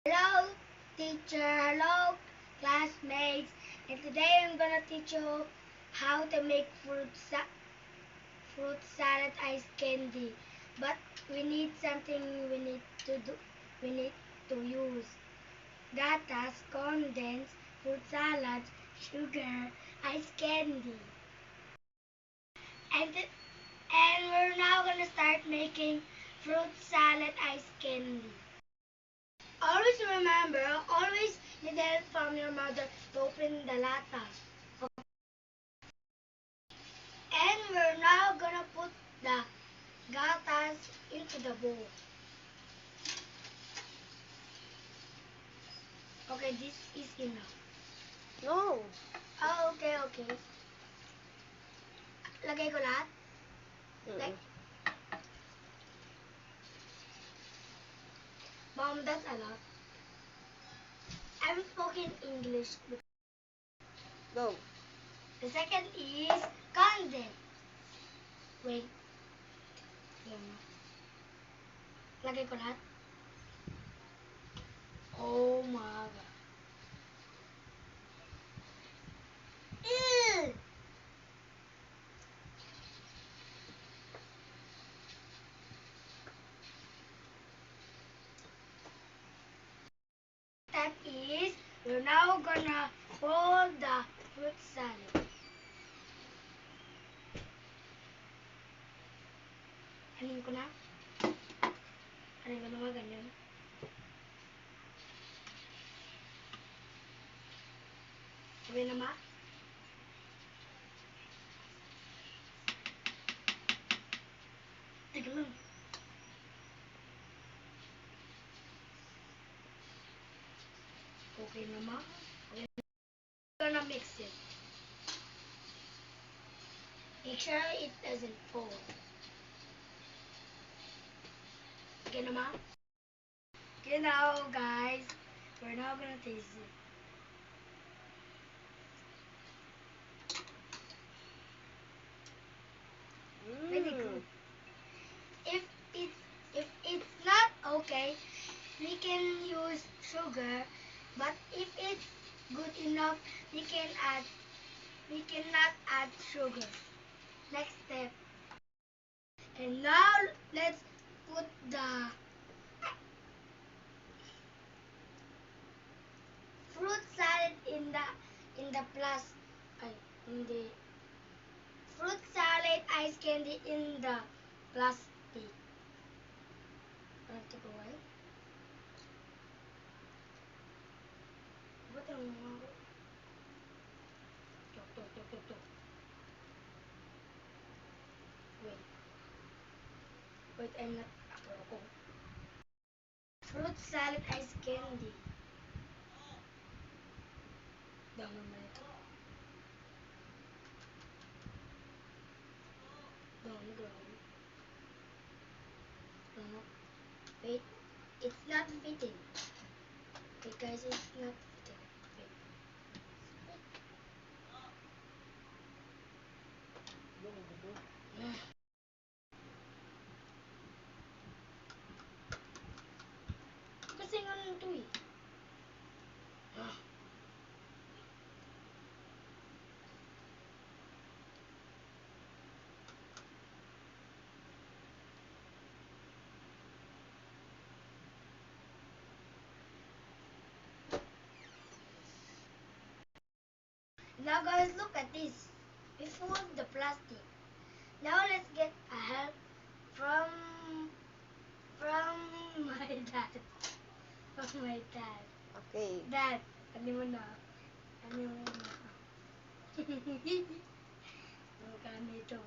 Hello, teacher. Hello, classmates. And today I'm gonna teach you how to make fruit salad ice candy. But we need something we need to do. We need to use gatas, condensed fruit salad, sugar, ice candy. And we're now gonna start making fruit salad ice candy. Always remember, always need help from your mother to open the lata. And we're now gonna put the gatas into the bowl. Okay, this is enough. No. Oh, okay. Lagay ko lahat? Like, Mom, that's a lot. I'm speaking English. Go. The second is condensed. Wait. Lagay ko lahat? Oh my God. Ew! That is, we're now gonna fold the fruit salad. Anin ko na? Anin ko na mga ganyan. Sabi na ma? Teka lang. Okay na ma? Okay. We're gonna mix it. Make sure it doesn't fall. Okay na ma? Okay now guys, we're now gonna taste it. Very good. If it's not okay, we can use sugar, but if it's good enough, we cannot add sugar. Next step. And now let's put the fruit salad in the in the fruit salad ice candy in the plastic. Take away. What ang mga tuk. Wait, I'm not ako. Fruit salad ice candy. Dami naman ito. Dami, grabe. Wait, it's not fitting. Wait guys, it's not fitting. Wait. Kasi nga lang ito eh. Now guys, look at this. We fold the plastic. Now let's get a help from my dad. From my dad. Okay. Dad, ano mo na? Ano mo na? Mukha nito.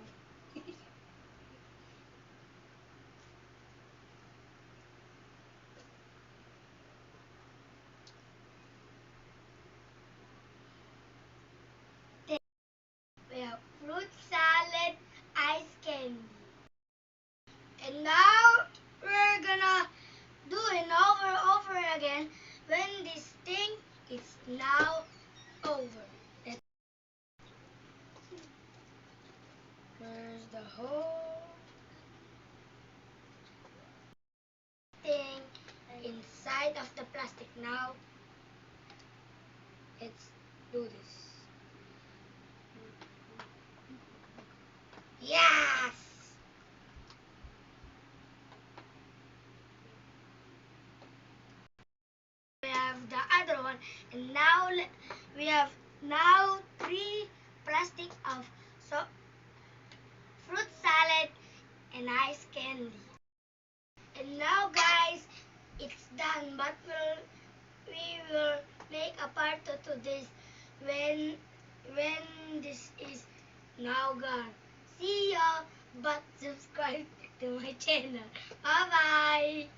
We have fruit salad ice candy. And now we're gonna do it over again when this thing is now over. rid of the plastic now. Let's do this. Yes! We have the other one, and now we have now 3 plastic of fruit salad and ice candy. And now guys, it's done, but we will make a part 2 to this when this is now gone. See ya, but subscribe to my channel. Bye bye.